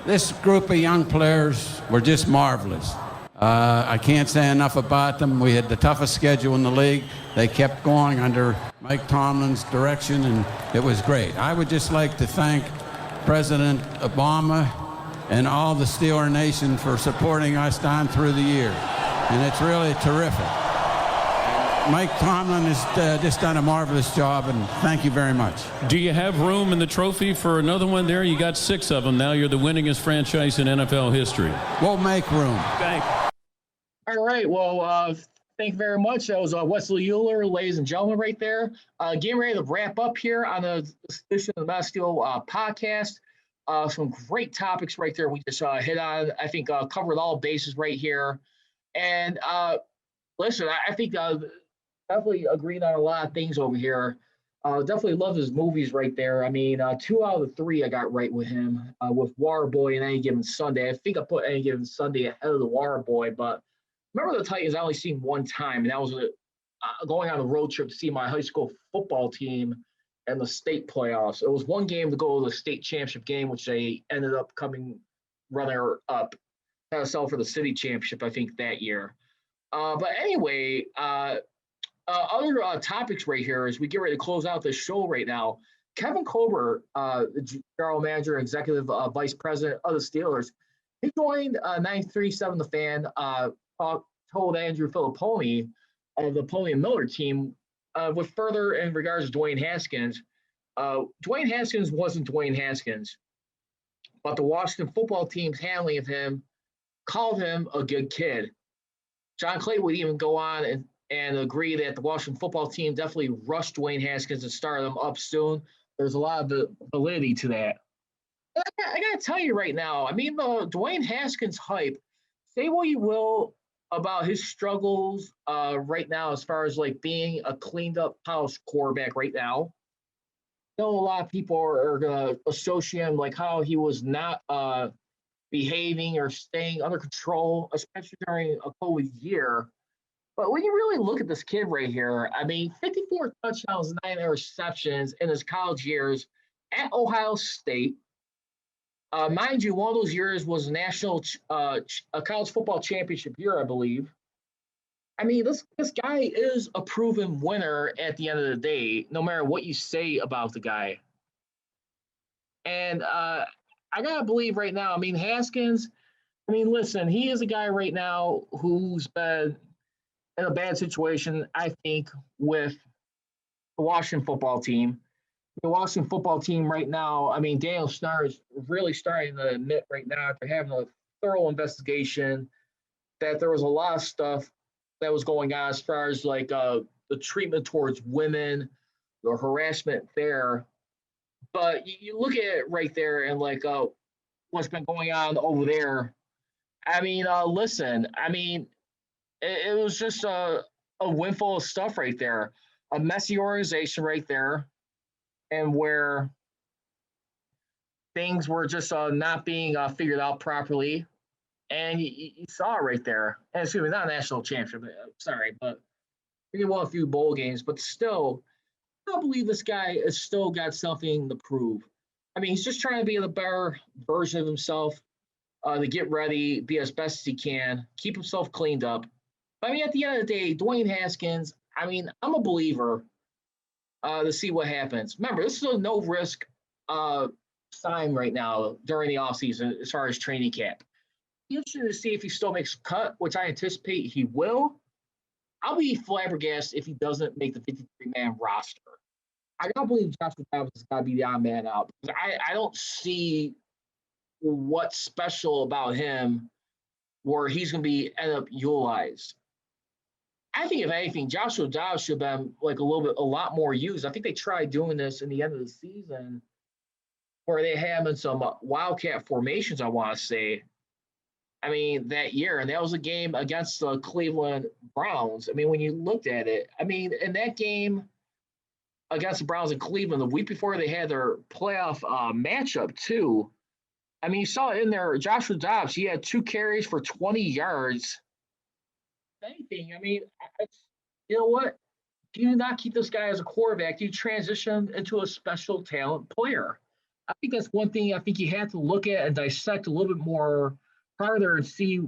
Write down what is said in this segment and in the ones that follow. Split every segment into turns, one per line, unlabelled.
this group of young players were just marvelous. I can't say enough about them. We had the toughest schedule in the league. They kept going under Mike Tomlin's direction, and it was great. I would just like to thank President Obama and all the Steeler Nation for supporting us down through the year. And it's really terrific. Mike Tomlin has just done a marvelous job, and thank you very much.
Do you have room in the trophy for another one there? You got 6 of them. Now you're the winningest franchise in NFL history.
We'll make room.
Okay.
All right. Well, thank you very much. That was Wesley Euler, ladies and gentlemen, right there. Getting ready to wrap up here on the edition of the Mass Steel podcast. Some great topics right there. We just hit on, I think, covered all bases right here. And listen, I think definitely agreed on a lot of things over here. Definitely love his movies right there. I mean, 2 out of the 3 I got right with him, with Waterboy and Any Given Sunday. I think I put Any Given Sunday ahead of the Waterboy, but remember the Titans I only seen one time, and that was going on a road trip to see my high school football team and the state playoffs. It was one game to go to the state championship game, which they ended up coming runner-up, kind of sell for the city championship, I think, that year. But anyway, other topics right here as we get ready to close out this show right now. Kevin Colbert, the general manager, executive vice president of the Steelers, he joined 93.7 The Fan, told Andrew Filipponi of the Pony and Miller team with further in regards to Dwayne Haskins. Dwayne Haskins wasn't Dwayne Haskins, but the Washington football team's handling of him called him a good kid. John Clay would even go on and agree that the Washington football team definitely rushed Dwayne Haskins and started him up soon. There's a lot of validity to that. I got to tell you right now, I mean, the Dwayne Haskins hype, say what you will about his struggles right now as far as like being a cleaned up house quarterback right now. I know a lot of people are going to associate him like how he was not behaving or staying under control, especially during a COVID year. But when you really look at this kid right here, I mean, 54 touchdowns, 9 interceptions in his college years at Ohio State. Mind you, one of those years was a national a college football championship year, I believe. I mean, this guy is a proven winner at the end of the day, no matter what you say about the guy. And I got to believe right now, I mean, Haskins, I mean, listen, he is a guy right now who's been in a bad situation, I think, with the Washington football team. The Washington football team right now, I mean, Daniel Snyder is really starting to admit right now after having a thorough investigation that there was a lot of stuff that was going on as far as like the treatment towards women, the harassment there. But you look at it right there and like what's been going on over there. I mean, listen, I mean, it was just a windfall of stuff right there, a messy organization right there, and where things were just not being figured out properly. And you saw it right there. And excuse me, not a national championship, sorry, but we won a few bowl games, but still, I don't believe this guy has still got something to prove. I mean, he's just trying to be the better version of himself, to get ready, be as best as he can, keep himself cleaned up. But I mean, at the end of the day, Dwayne Haskins, I mean, I'm a believer to see what happens. Remember, this is a no-risk sign right now during the offseason as far as training camp. Interested to see if he still makes a cut, which I anticipate he will. I'll be flabbergasted if he doesn't make the 53-man roster. I don't believe Joshua Dobbs has got to be the odd man out. I don't see what's special about him where he's going to end up utilized. I think, if anything, Joshua Dobbs should have been like a lot more used. I think they tried doing this in the end of the season where they had him in some wildcat formations, I want to say. I mean, that year, and that was a game against the Cleveland Browns. I mean, when you looked at it, I mean, in that game against the Browns in Cleveland, the week before they had their playoff matchup too, I mean, you saw it in there, Joshua Dobbs, he had 2 carries for 20 yards. Anything, I mean, you know what? Do you not keep this guy as a quarterback? Do you transition into a special talent player? I think that's one thing I think you have to look at and dissect a little bit more farther and see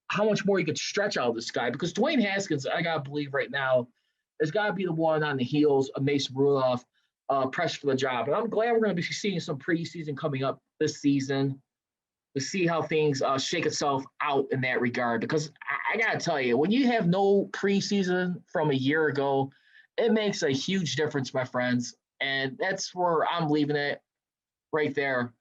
how much more you could stretch out of this guy. Because Dwayne Haskins, I gotta believe right now, has got to be the one on the heels of Mason Rudolph, pressed for the job. And I'm glad we're going to be seeing some preseason coming up this season to see how things shake itself out in that regard. Because I got to tell you, when you have no preseason from a year ago, it makes a huge difference, my friends. And that's where I'm leaving it right there.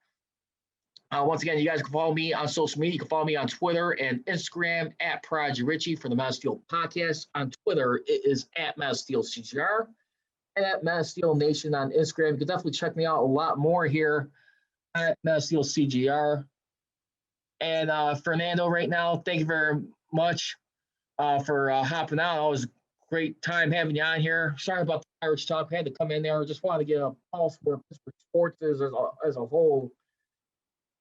Once again, you guys can follow me on social media. You can follow me on Twitter and Instagram at Prodigy Richey for the Mass Steel Podcast. On Twitter, it is at Mass Steel CGR and at Mass Steel Nation on Instagram. You can definitely check me out a lot more here at Mass Steel CGR. And Fernando, right now, thank you very much for hopping out. Always a great time having you on here. Sorry about the Pirates talk. I had to come in there. Just wanted to get a pulse where Pittsburgh sports is as a whole.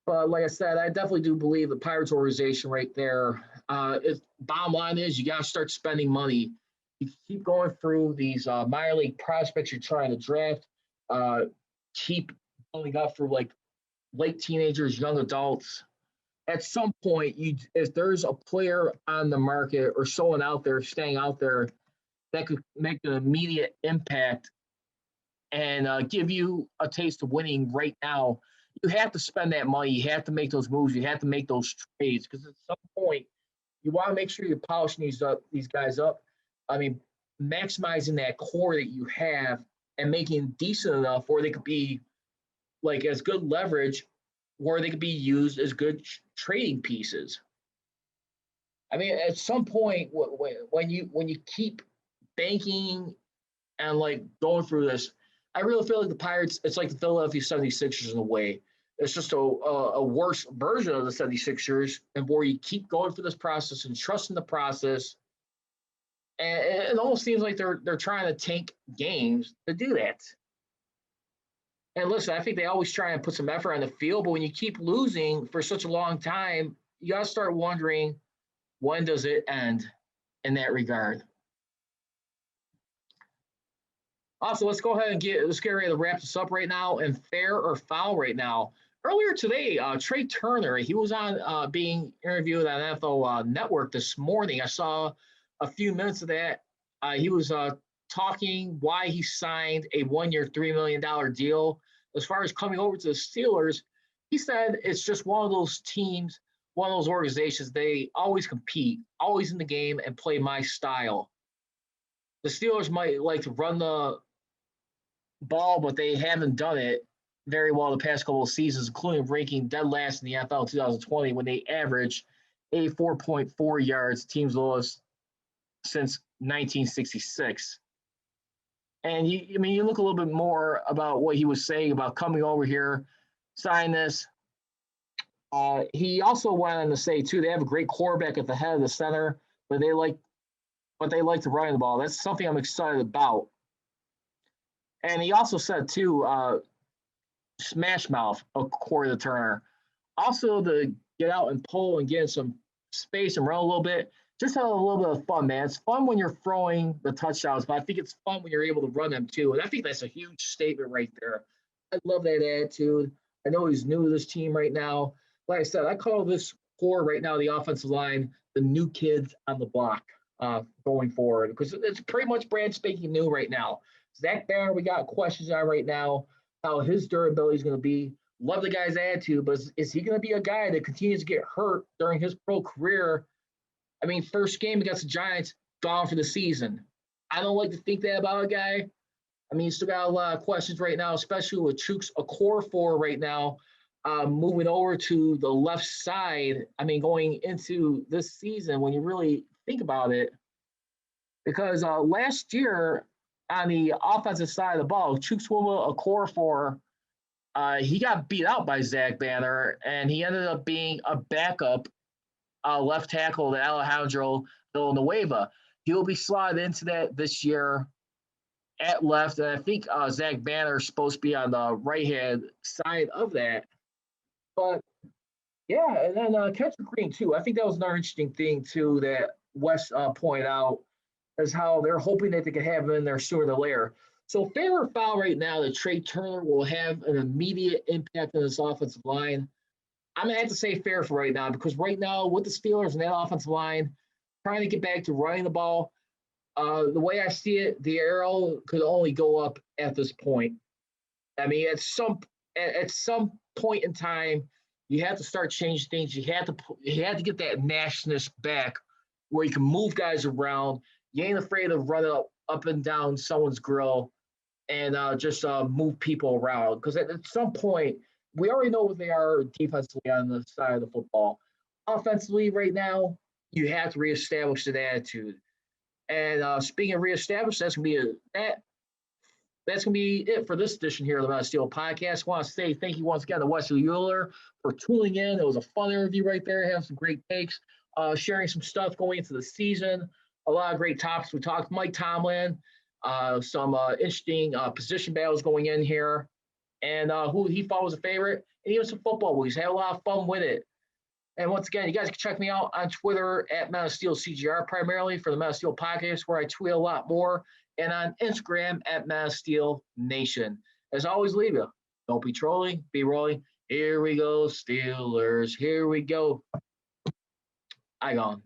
But like I said, I definitely do believe the Pirates organization right there. Bottom line is you got to start spending money. You keep going through these minor league prospects you're trying to draft. Keep building up for like late teenagers, young adults. At some point, if there's a player on the market or someone out there staying out there that could make an immediate impact and give you a taste of winning right now, you have to spend that money. You have to make those moves. You have to make those trades because at some point, you want to make sure you're polishing these guys up. I mean, maximizing that core that you have and making decent enough where they could be like as good leverage, where they could be used as good trading pieces. I mean, at some point, when you keep banking and like going through this, I really feel like the Pirates, it's like the Philadelphia 76ers in a way. It's just a worse version of the 76ers, and where you keep going through this process and trusting the process. And it almost seems like they're trying to tank games to do that. And listen, I think they always try and put some effort on the field, but when you keep losing for such a long time, you got to start wondering, when does it end in that regard? Also, let's go ahead and let's get ready to wrap this up right now. And fair or foul right now. Earlier today, Trai Turner, he was on being interviewed on NFL Network this morning. I saw a few minutes of that. He was talking why he signed a 1-year, $3 million deal. As far as coming over to the Steelers, he said it's just one of those teams, one of those organizations, they always compete, always in the game, and play my style. The Steelers might like to run the ball, but they haven't done it very well the past couple of seasons, including ranking dead last in the NFL in 2020 when they averaged 84.4 yards, team's lowest since 1966. And you look a little bit more about what he was saying about coming over here, sign this. He also went on to say too, they have a great quarterback at the head of the center, but they like to run the ball. That's something I'm excited about. And he also said too, smash mouth according to Turner. Also to get out and pull and get in some space and run a little bit. Just have a little bit of fun, man. It's fun when you're throwing the touchdowns, but I think it's fun when you're able to run them too. And I think that's a huge statement right there. I love that attitude. I know he's new to this team right now. Like I said, I call this core right now, the offensive line, the new kids on the block going forward, because it's pretty much brand spanking new right now. Zach Banner, we got questions on right now, how his durability is going to be. Love the guy's attitude, but is he going to be a guy that continues to get hurt during his pro career? I mean, first game against the Giants, gone for the season. I don't like to think that about a guy. I mean, he's still got a lot of questions right now, especially with Chooks Okorafor right now, moving over to the left side. I mean, going into this season, when you really think about it, because last year on the offensive side of the ball, Chooks Okorafor, he got beat out by Zach Banner, and he ended up being a backup left tackle to Alejandro Villanueva. He'll be slotted into that this year at left, and I think Zach Banner is supposed to be on the right-hand side of that. But, yeah, and then Catcher Green, too. I think that was another interesting thing, too, that Wes pointed out, is how they're hoping that they can have him in there sooner than later. So fair or foul right now that Trai Turner will have an immediate impact on this offensive line. I'm gonna have to say fair for right now because right now with the Steelers and that offensive line trying to get back to running the ball, the way I see it, the arrow could only go up at this point. I mean, at some point in time, you have to start changing things. You have to get that nastiness back where you can move guys around. You ain't afraid to run up and down someone's grill and just move people around. Because at some point, we already know what they are defensively on the side of the football. Offensively, right now, you have to reestablish that attitude. And speaking of reestablish, that's gonna be it for this edition here of the Mount Steel Podcast. I want to say thank you once again to Wesley Euler for tuning in. It was a fun interview right there. Having some great takes, sharing some stuff going into the season. A lot of great topics. We talked Mike Tomlin, some interesting position battles going in here, and who he thought was a favorite, and even some football movies. Had a lot of fun with it. And once again, you guys can check me out on Twitter at Mount Steel CGR, primarily for the Mount Steel Podcast, where I tweet a lot more, and on Instagram at Mount Steel Nation. As always, leave you. Don't be trolling, be rolling. Here we go, Steelers. Here we go. I gone.